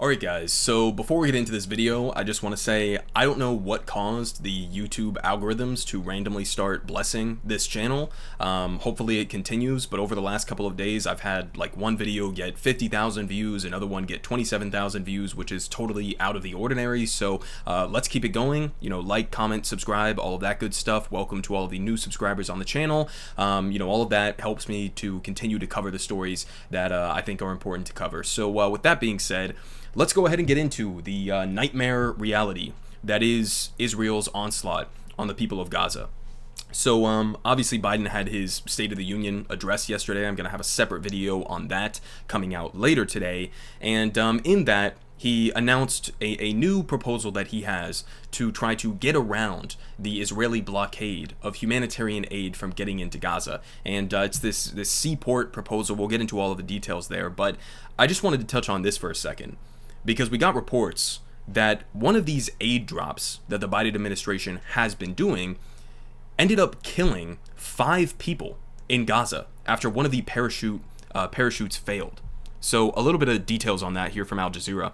Alright guys, so before we get into this video, I just want to say I don't know what caused the YouTube algorithms to randomly start blessing this channel. Hopefully it continues, but over the last couple of days I've had like one video get 50,000 views, another one get 27,000 views, which is totally out of the ordinary. So let's keep it going. Like, comment, subscribe, all of that good stuff. Welcome to all of the new subscribers on the channel. All of that helps me to continue to cover the stories that I think are important to cover. So with that being said, let's go ahead and get into the nightmare reality that is Israel's onslaught on the people of Gaza. So obviously Biden had his State of the Union address yesterday. I'm going to have a separate video on that coming out later today. And in that, he announced a new proposal that he has to try to get around the Israeli blockade of humanitarian aid from getting into Gaza. And it's this seaport proposal. We'll get into all of the details there. But I just wanted to touch on this for a second, because we got reports that one of these aid drops that the Biden administration has been doing ended up killing 5 people in Gaza after one of the parachutes failed. So a little bit of details on that here from Al Jazeera.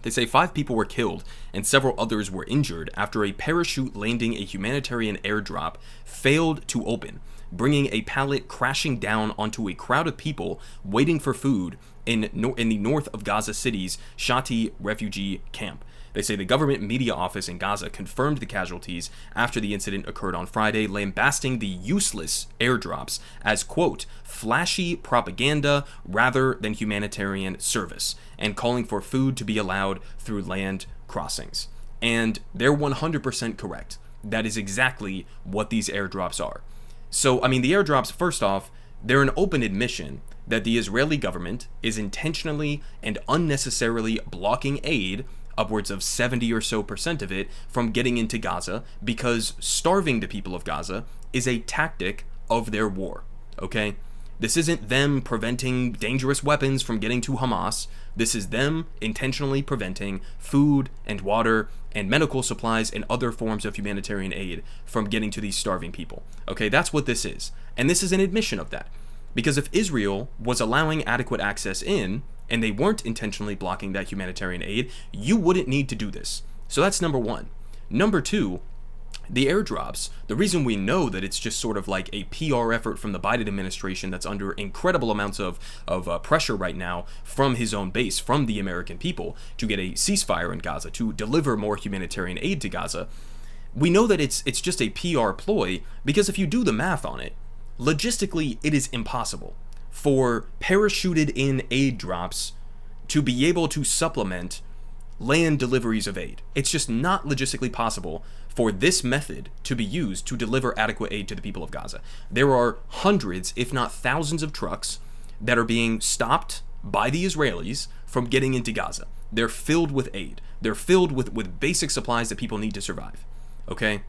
They say 5 people were killed and several others were injured after a parachute landing a humanitarian airdrop failed to open, bringing a pallet crashing down onto a crowd of people waiting for food in the north of Gaza City's Shati refugee camp. They say the government media office in Gaza confirmed the casualties after the incident occurred on Friday, lambasting the useless airdrops as, quote, flashy propaganda rather than humanitarian service, and calling for food to be allowed through land crossings. And they're 100% correct. That is exactly what these airdrops are. So, I mean, the airdrops, first off, they're an open admission that the Israeli government is intentionally and unnecessarily blocking aid, upwards of 70 or so percent of it, from getting into Gaza, because starving the people of Gaza is a tactic of their war, okay? This isn't them preventing dangerous weapons from getting to Hamas. This is them intentionally preventing food and water and medical supplies and other forms of humanitarian aid from getting to these starving people. Okay, that's what this is. And this is an admission of that. Because if Israel was allowing adequate access in, and they weren't intentionally blocking that humanitarian aid, you wouldn't need to do this. So that's number one. Number two, the airdrops, the reason we know that it's just sort of like a PR effort from the Biden administration that's under incredible amounts of pressure right now from his own base, from the American people, to get a ceasefire in Gaza, to deliver more humanitarian aid to Gaza. We know that it's just a PR ploy, because if you do the math on it, logistically it is impossible for parachuted in aid drops to be able to supplement land deliveries of aid. It's just not logistically possible for this method to be used to deliver adequate aid to the people of Gaza. There are hundreds, if not thousands, of trucks that are being stopped by the Israelis from getting into Gaza. They're filled with aid. They're filled with basic supplies that people need to survive. Okay?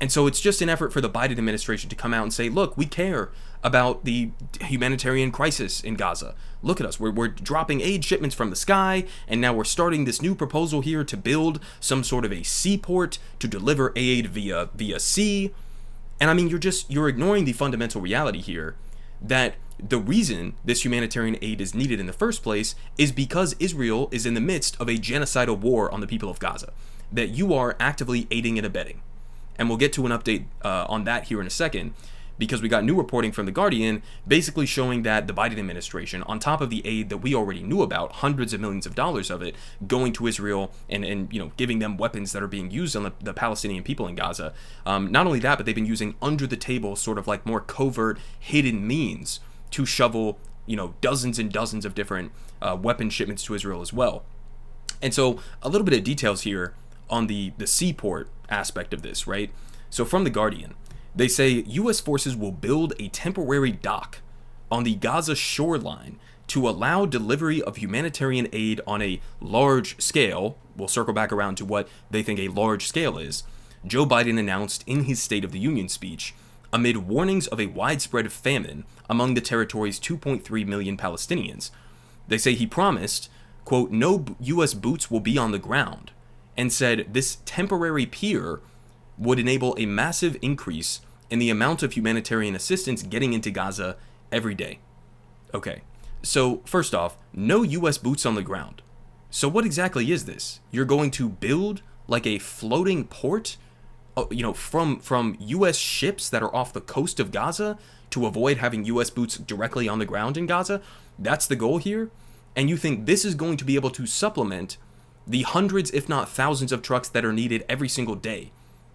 And so it's just an effort for the Biden administration to come out and say, look, we care about the humanitarian crisis in Gaza. Look at us. We're dropping aid shipments from the sky, and now we're starting this new proposal here to build some sort of a seaport to deliver aid via sea. And I mean, you're ignoring the fundamental reality here that the reason this humanitarian aid is needed in the first place is because Israel is in the midst of a genocidal war on the people of Gaza, that you are actively aiding and abetting. And we'll get to an update on that here in a second, because we got new reporting from The Guardian basically showing that the Biden administration, on top of the aid that we already knew about, hundreds of millions of dollars of it going to Israel and giving them weapons that are being used on the Palestinian people in Gaza. Not only that, but they've been using under the table, sort of like more covert, hidden means to shovel dozens and dozens of different weapon shipments to Israel as well. And so a little bit of details here on the seaport aspect of this, right? So from The Guardian, they say U.S. forces will build a temporary dock on the Gaza shoreline to allow delivery of humanitarian aid on a large scale. We'll circle back around to what they think a large scale is. Joe Biden announced in his State of the Union speech, amid warnings of a widespread famine among the territory's 2.3 million Palestinians. They say he promised, quote, no U.S. boots will be on the ground, and said this temporary pier would enable a massive increase in the amount of humanitarian assistance getting into Gaza every day. Okay, so first off, no U.S. boots on the ground. So what exactly is this? You're going to build like a floating port, from U.S. ships that are off the coast of Gaza to avoid having U.S. boots directly on the ground in Gaza? That's the goal here? And you think this is going to be able to supplement the hundreds, if not thousands, of trucks that are needed every single day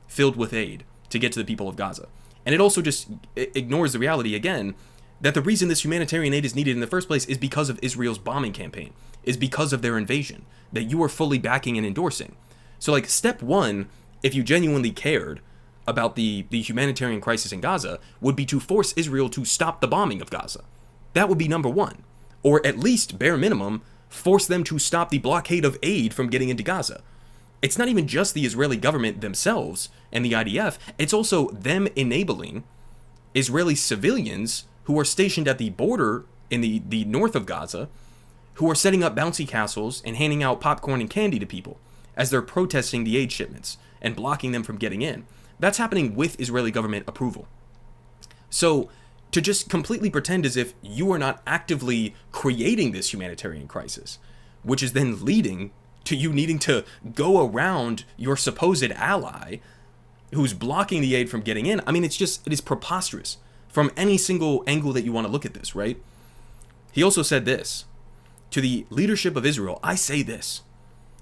filled with aid to get to the people of Gaza? And it also just ignores the reality, again, that the reason this humanitarian aid is needed in the first place is because of Israel's bombing campaign, is because of their invasion, that you are fully backing and endorsing. So, like, step one, if you genuinely cared about the humanitarian crisis in Gaza, would be to force Israel to stop the bombing of Gaza. That would be number one. Or at least, bare minimum, force them to stop the blockade of aid from getting into Gaza. It's not even just the Israeli government themselves and the IDF, it's also them enabling Israeli civilians who are stationed at the border in the north of Gaza, who are setting up bouncy castles and handing out popcorn and candy to people as they're protesting the aid shipments and blocking them from getting in. That's happening with Israeli government approval. So to just completely pretend as if you are not actively creating this humanitarian crisis, which is then leading to you needing to go around your supposed ally who's blocking the aid from getting in, I mean, it is preposterous from any single angle that you want to look at this, right? He also said this: to the leadership of Israel, I say this: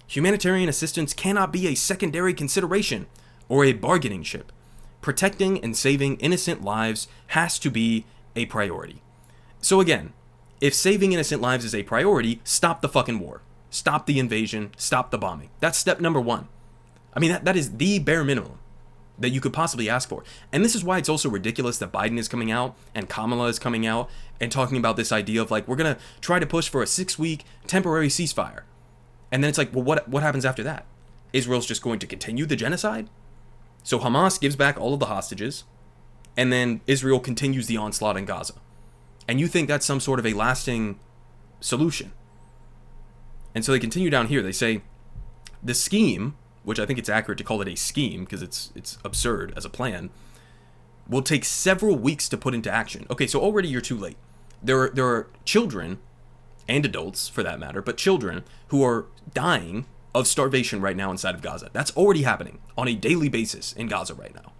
humanitarian assistance cannot be a secondary consideration or a bargaining chip. Protecting and saving innocent lives has to be a priority. So again, if saving innocent lives is a priority, stop the fucking war. Stop the invasion. Stop the bombing. That's step number one. I mean, that is the bare minimum that you could possibly ask for. And this is why it's also ridiculous that Biden is coming out and Kamala is coming out and talking about this idea of like, we're going to try to push for a 6-week temporary ceasefire. And then it's like, well, what happens after that? Israel's just going to continue the genocide? So Hamas gives back all of the hostages, and then Israel continues the onslaught in Gaza. And you think that's some sort of a lasting solution. And so they continue down here. They say, the scheme, which I think it's accurate to call it a scheme because it's absurd as a plan, will take several weeks to put into action. Okay, so already you're too late. There are children, and adults for that matter, but children who are dying of starvation right now inside of Gaza. That's already happening on a daily basis in Gaza right now.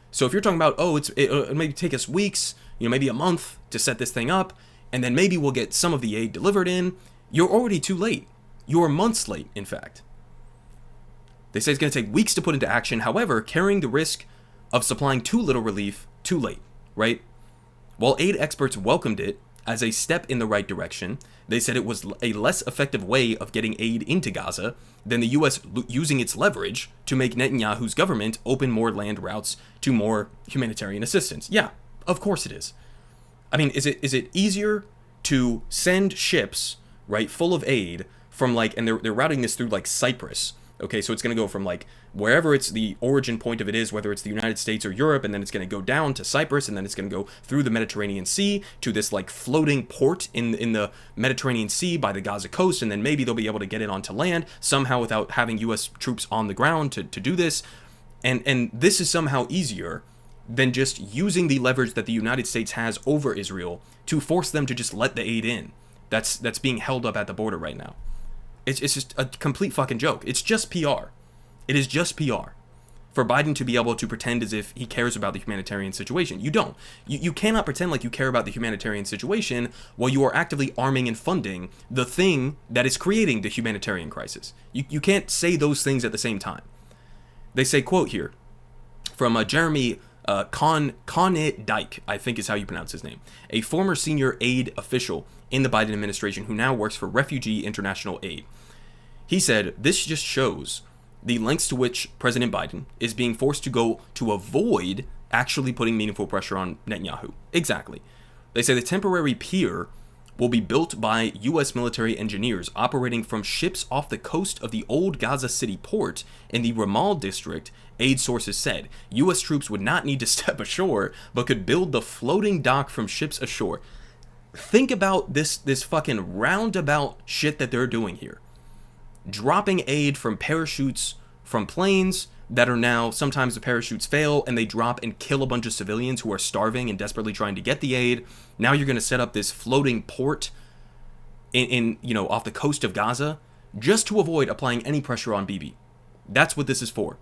So if you're talking about, it'll maybe take us weeks, maybe a month to set this thing up, and then maybe we'll get some of the aid delivered in, you're already too late. You're months late, in fact. They say it's going to take weeks to put into action. However, carrying the risk of supplying too little relief, too late, right? While aid experts welcomed it as a step in the right direction, they said it was a less effective way of getting aid into Gaza than the U.S. using its leverage to make Netanyahu's government open more land routes to more humanitarian assistance. Yeah, of course it is. I mean, is it easier to send ships, right, full of aid from and they're routing this through Cyprus. Okay, so it's going to go from wherever it's the origin point of it is, whether it's the United States or Europe, and then it's going to go down to Cyprus, and then it's going to go through the Mediterranean Sea to this floating port in the Mediterranean Sea by the Gaza coast, and then maybe they'll be able to get it onto land somehow without having U.S. troops on the ground to do this. And this is somehow easier than just using the leverage that the United States has over Israel to force them to just let the aid in. That's being held up at the border right now. It's just a complete fucking joke. It's just PR. It is just PR for Biden to be able to pretend as if he cares about the humanitarian situation. You don't. You cannot pretend like you care about the humanitarian situation while you are actively arming and funding the thing that is creating the humanitarian crisis. You can't say those things at the same time. They say, quote here, from Jeremy Dyke, I think is how you pronounce his name, a former senior aid official in the Biden administration who now works for Refugee International Aid. He said, this just shows the lengths to which President Biden is being forced to go to avoid actually putting meaningful pressure on Netanyahu. Exactly. They say the temporary pier will be built by U.S. military engineers operating from ships off the coast of the old Gaza City port in the Ramal district, aid sources said. U.S. troops would not need to step ashore, but could build the floating dock from ships ashore. Think about this fucking roundabout shit that they're doing here. Dropping aid from parachutes from planes that are now, sometimes the parachutes fail and they drop and kill a bunch of civilians who are starving and desperately trying to get the aid. Now you're going to set up this floating port in off the coast of Gaza just to avoid applying any pressure on Bibi. That's what this is for.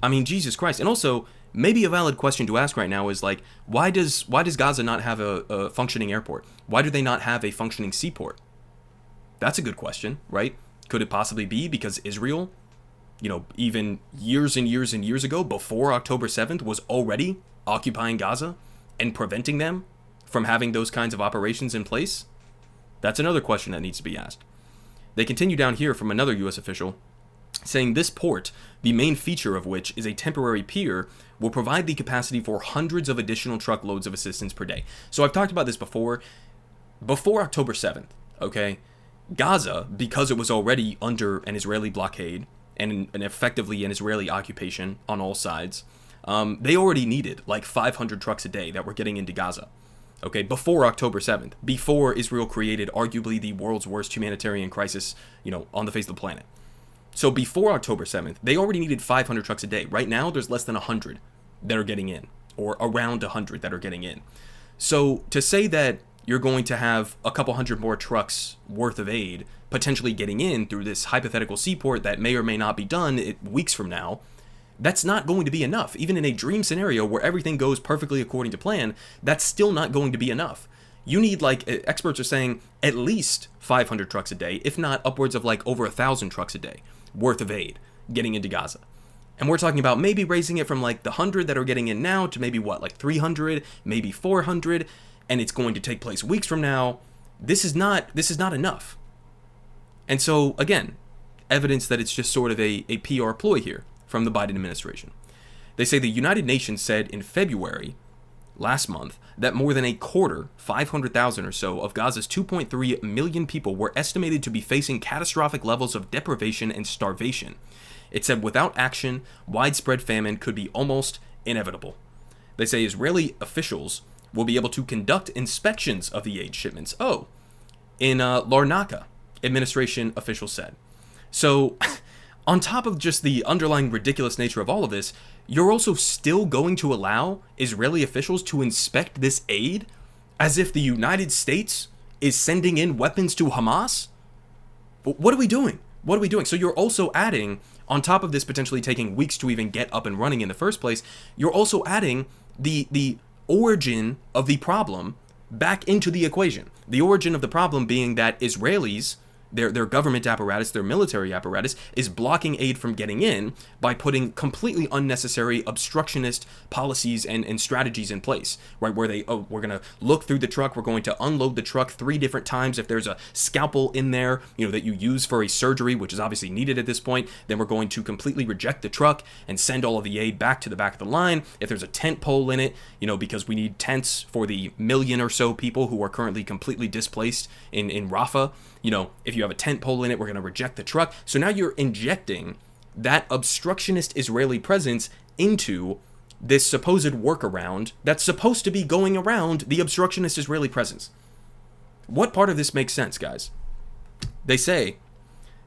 I mean, Jesus Christ. And also, maybe a valid question to ask right now is like, why does Gaza not have a functioning airport? Why do they not have a functioning seaport? That's a good question, right? Could it possibly be because Israel, even years and years and years ago, before October 7th, was already occupying Gaza and preventing them from having those kinds of operations in place? That's another question that needs to be asked. They continue down here from another U.S. official, saying this port, the main feature of which is a temporary pier, will provide the capacity for hundreds of additional truckloads of assistance per day. So I've talked about this before October 7th, okay? Gaza, because it was already under an Israeli blockade and effectively an Israeli occupation on all sides, they already needed like 500 trucks a day that were getting into Gaza. Okay, before October 7th, before Israel created arguably the world's worst humanitarian crisis, on the face of the planet. So before October 7th, they already needed 500 trucks a day. Right now, there's less than 100 that are getting in, or around 100 that are getting in. So to say that you're going to have a couple hundred more trucks worth of aid potentially getting in through this hypothetical seaport that may or may not be done weeks from now, that's not going to be enough. Even in a dream scenario where everything goes perfectly according to plan, that's still not going to be enough. You need, experts are saying, at least 500 trucks a day, if not upwards of over 1,000 trucks a day worth of aid getting into Gaza. And we're talking about maybe raising it from the 100 that are getting in now to maybe 300, maybe 400, and it's going to take place weeks from now. This is not enough. And so, again, evidence that it's just sort of a PR ploy here from the Biden administration. They say the United Nations said in February last month that more than a quarter, 500,000 or so, of Gaza's 2.3 million people were estimated to be facing catastrophic levels of deprivation and starvation. It said without action, widespread famine could be almost inevitable. They say Israeli officials will be able to conduct inspections of the aid shipments. In Larnaca, administration officials said. So, on top of just the underlying ridiculous nature of all of this, you're also still going to allow Israeli officials to inspect this aid as if the United States is sending in weapons to Hamas? What are we doing? What are we doing? So you're also adding, on top of this potentially taking weeks to even get up and running in the first place, you're also adding the origin of the problem back into the equation. The origin of the problem being that Israelis, their government apparatus, their military apparatus, is blocking aid from getting in by putting completely unnecessary obstructionist policies and strategies in place, right? Where we're going to look through the truck, we're going to unload the truck 3 different times. If there's a scalpel in there, that you use for a surgery, which is obviously needed at this point, then we're going to completely reject the truck and send all of the aid back to the back of the line. If there's a tent pole in it, because we need tents for the million or so people who are currently completely displaced in Rafah, if you have a tent pole in it, we're going to reject the truck. So now you're injecting that obstructionist Israeli presence into this supposed workaround that's supposed to be going around the obstructionist Israeli presence. What part of this makes sense, guys? They say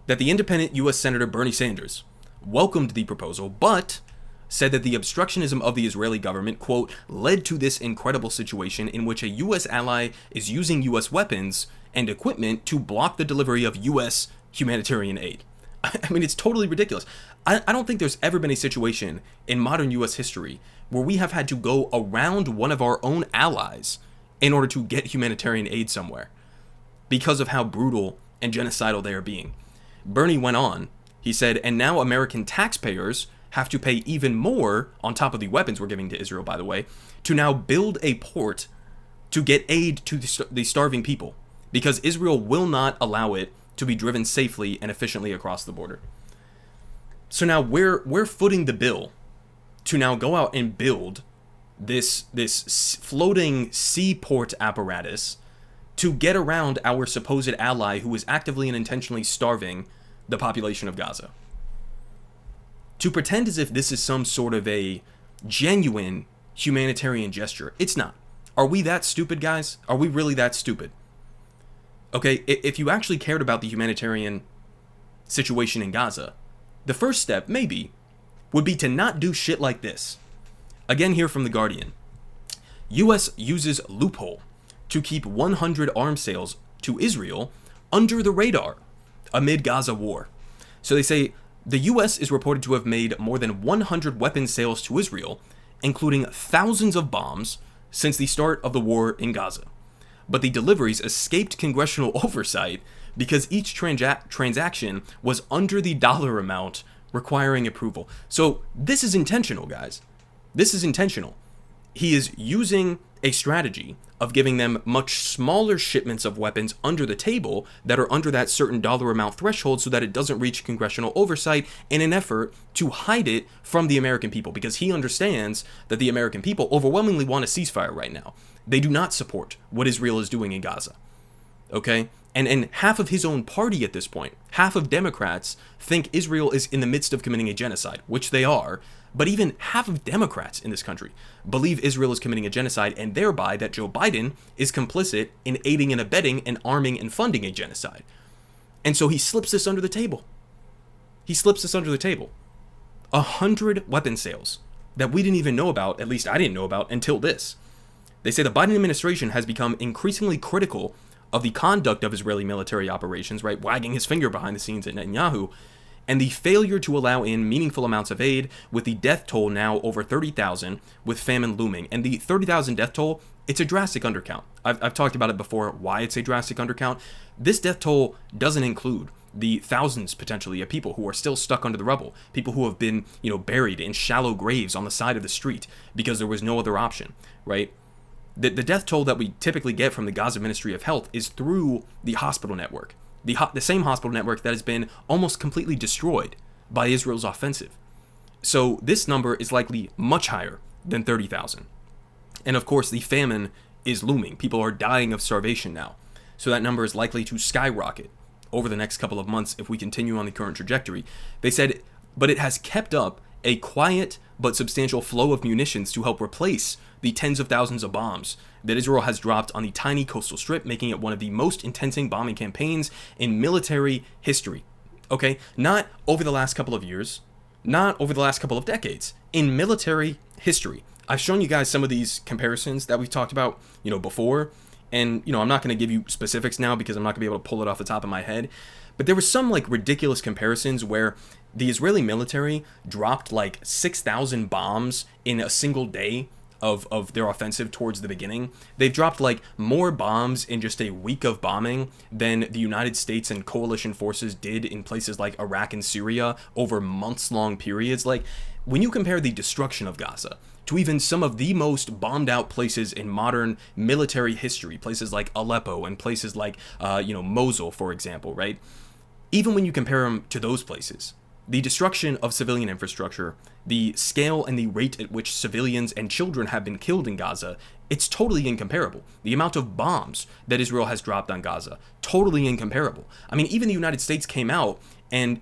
that the independent U.S. Senator Bernie Sanders welcomed the proposal, but said that the obstructionism of the Israeli government, quote, led to this incredible situation in which a U.S. ally is using U.S. weapons and equipment to block the delivery of U.S. humanitarian aid. I mean, it's totally ridiculous. I don't think there's ever been a situation in modern U.S. history where we have had to go around one of our own allies in order to get humanitarian aid somewhere because of how brutal and genocidal they are being. Bernie went on, he said, and now American taxpayers have to pay even more, on top of the weapons we're giving to Israel, by the way, to now build a port to get aid to the starving people, because Israel will not allow it to be driven safely and efficiently across the border. So now we're footing the bill to now go out and build this floating seaport apparatus to get around our supposed ally who is actively and intentionally starving the population of Gaza. To pretend as if this is some sort of a genuine humanitarian gesture, it's not. Are we that stupid, guys? Are we really that stupid? Okay, if you actually cared about the humanitarian situation in Gaza, the first step, maybe, would be to not do shit like this. Again, here from The Guardian. U.S. uses loophole to keep 100 arms sales to Israel under the radar. amid Gaza war. So they say the U.S. is reported to have made more than 100 weapons sales to Israel, including thousands of bombs, since the start of the war in Gaza. But the deliveries escaped congressional oversight because each transaction was under the dollar amount requiring approval. So this is intentional, guys. This is intentional. He is using a strategy of giving them much smaller shipments of weapons under the table that are under that certain dollar amount threshold so that it doesn't reach congressional oversight in an effort to hide it from the American people, because he understands that the American people overwhelmingly want a ceasefire right now. They do not support what Israel is doing in Gaza. Okay? And half of his own party at this point, half of Democrats think Israel is in the midst of committing a genocide, which they are. But even half of Democrats in this country believe Israel is committing a genocide, and thereby that Joe Biden is complicit in aiding and abetting and arming and funding a genocide. And so he slips this under the table. He slips this under the table. 100 weapon sales that we didn't even know about, at least I didn't know about until this. They say the Biden administration has become increasingly critical of the conduct of Israeli military operations, right, wagging his finger behind the scenes at Netanyahu, and the failure to allow in meaningful amounts of aid, with the death toll now over 30,000, with famine looming. And the 30,000 death toll, it's a drastic undercount. I've talked about it before, why it's a drastic undercount. This death toll doesn't include the thousands, potentially, of people who are still stuck under the rubble, people who have been, buried in shallow graves on the side of the street because there was no other option, right? The death toll that we typically get from the Gaza Ministry of Health is through the hospital network. The same hospital network that has been almost completely destroyed by Israel's offensive. So this number is likely much higher than 30,000. And of course, the famine is looming. People are dying of starvation now. So that number is likely to skyrocket over the next couple of months if we continue on the current trajectory. They said, but it has kept up a quiet but substantial flow of munitions to help replace the tens of thousands of bombs that Israel has dropped on the tiny coastal strip, making it one of the most intense bombing campaigns in military history. Okay, not over the last couple of years, not over the last couple of decades, in military history. I've shown you guys some of these comparisons that we've talked about, before, and, I'm not going to give you specifics now because I'm not going to be able to pull it off the top of my head, but there were some, ridiculous comparisons where the Israeli military dropped, 6,000 bombs in a single day of their offensive towards the beginning. They've dropped more bombs in just a week of bombing than the United States and coalition forces did in places like Iraq and Syria over months-long periods. When you compare the destruction of Gaza to even some of the most bombed out places in modern military history, places like Aleppo and places like Mosul, for example, right? Even when you compare them to those places, the destruction of civilian infrastructure, the scale and the rate at which civilians and children have been killed in Gaza, it's totally incomparable. The amount of bombs that Israel has dropped on Gaza, totally incomparable. I mean, even the United States came out and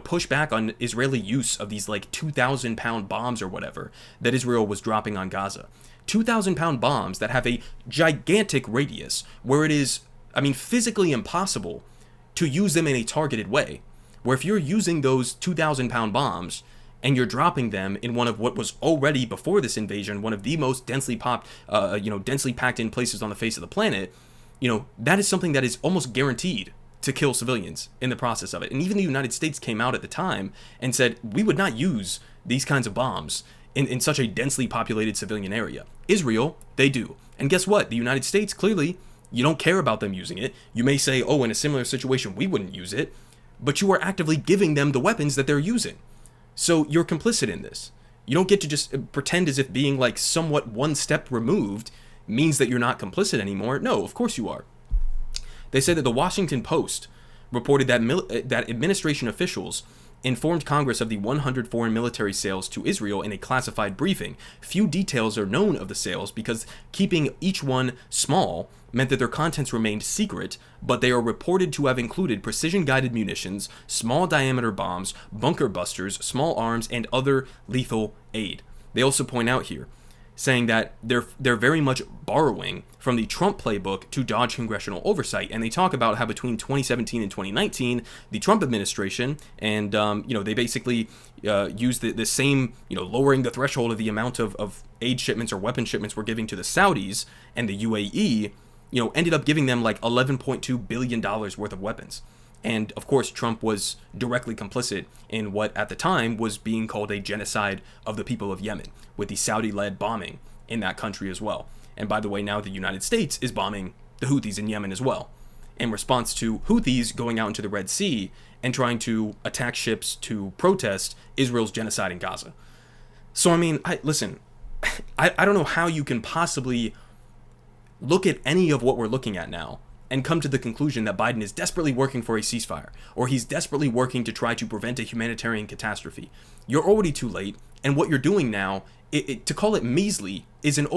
pushed back on Israeli use of these 2,000-pound bombs or whatever that Israel was dropping on Gaza. 2,000-pound bombs that have a gigantic radius where it is, physically impossible to use them in a targeted way. Where if you're using those 2,000-pound bombs and you're dropping them in one of what was already, before this invasion, one of the most densely packed in places on the face of the planet, that is something that is almost guaranteed to kill civilians in the process of it. And even the United States came out at the time and said, we would not use these kinds of bombs in such a densely populated civilian area. Israel, they do. And guess what? The United States, clearly, you don't care about them using it. You may say, oh, in a similar situation, we wouldn't use it. But you are actively giving them the weapons that they're using. So you're complicit in this. You don't get to just pretend as if being somewhat one step removed means that you're not complicit anymore. No, of course you are. They said that the Washington Post reported that that administration officials informed Congress of the 100 foreign military sales to Israel in a classified briefing. Few details are known of the sales because keeping each one small meant that their contents remained secret, but they are reported to have included precision-guided munitions, small-diameter bombs, bunker busters, small arms, and other lethal aid. They also point out here, saying that they're very much borrowing from the Trump playbook to dodge congressional oversight. And they talk about how between 2017 and 2019, the Trump administration, and they basically used the same, lowering the threshold of the amount of aid shipments or weapon shipments we're giving to the Saudis and the UAE, ended up giving them $11.2 billion worth of weapons. And of course, Trump was directly complicit in what at the time was being called a genocide of the people of Yemen, with the Saudi-led bombing in that country as well. And by the way, now the United States is bombing the Houthis in Yemen as well, in response to Houthis going out into the Red Sea and trying to attack ships to protest Israel's genocide in Gaza. So, I mean, listen, I don't know how you can possibly look at any of what we're looking at now and come to the conclusion that Biden is desperately working for a ceasefire, or he's desperately working to try to prevent a humanitarian catastrophe. You're already too late, and what you're doing now, to call it measly is an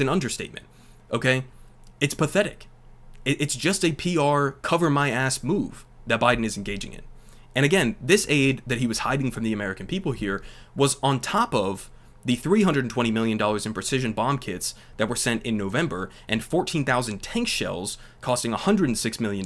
understatement, okay? It's pathetic. It's just a PR cover my ass move that Biden is engaging in. And again, this aid that he was hiding from the American people here was on top of the $320 million in precision bomb kits that were sent in November, and 14,000 tank shells costing $106 million,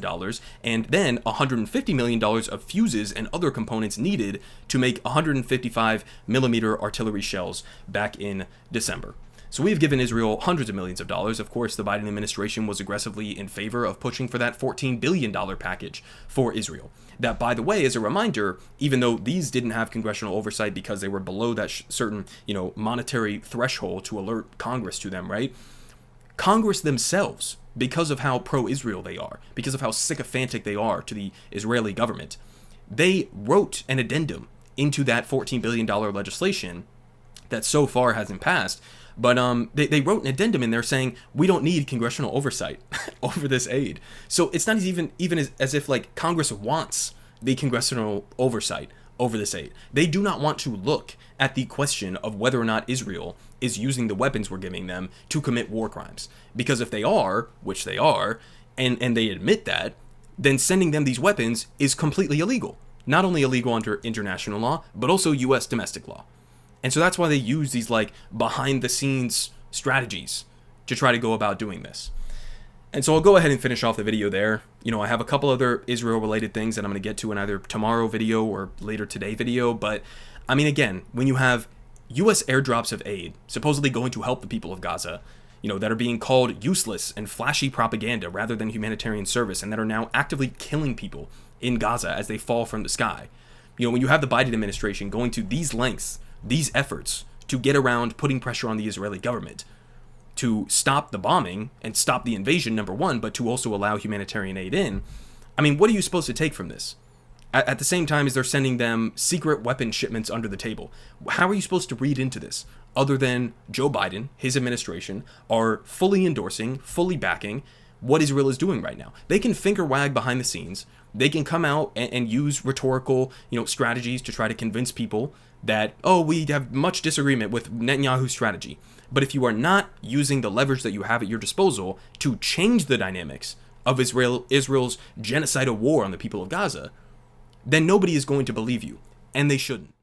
and then $150 million of fuses and other components needed to make 155 millimeter artillery shells back in December. So we've given Israel hundreds of millions of dollars. Of course, the Biden administration was aggressively in favor of pushing for that $14 billion package for Israel. That, by the way, as a reminder, even though these didn't have congressional oversight because they were below that certain, monetary threshold to alert Congress to them, right? Congress themselves, because of how pro-Israel they are, because of how sycophantic they are to the Israeli government, they wrote an addendum into that $14 billion legislation that so far hasn't passed. But they wrote an addendum in there saying we don't need congressional oversight over this aid. So it's not even as if like Congress wants the congressional oversight over this aid. They do not want to look at the question of whether or not Israel is using the weapons we're giving them to commit war crimes. Because if they are, which they are, and they admit that, then sending them these weapons is completely illegal. Not only illegal under international law, but also U.S. domestic law. And so that's why they use these like behind the scenes strategies to try to go about doing this. And so I'll go ahead and finish off the video there. I have a couple other Israel related things that I'm going to get to in either tomorrow video or later today video. But I mean, again, when you have U.S. airdrops of aid supposedly going to help the people of Gaza, that are being called useless and flashy propaganda rather than humanitarian service, and that are now actively killing people in Gaza as they fall from the sky. When you have the Biden administration going to these lengths, these efforts to get around putting pressure on the Israeli government to stop the bombing and stop the invasion, number one, but to also allow humanitarian aid in. I mean, what are you supposed to take from this? At the same time as they're sending them secret weapon shipments under the table. How are you supposed to read into this? Other than Joe Biden, his administration, are fully endorsing, fully backing what Israel is doing right now. They can finger wag behind the scenes. They can come out and use rhetorical, strategies to try to convince people that, we have much disagreement with Netanyahu's strategy. But if you are not using the leverage that you have at your disposal to change the dynamics of Israel's genocidal war on the people of Gaza, then nobody is going to believe you, and they shouldn't.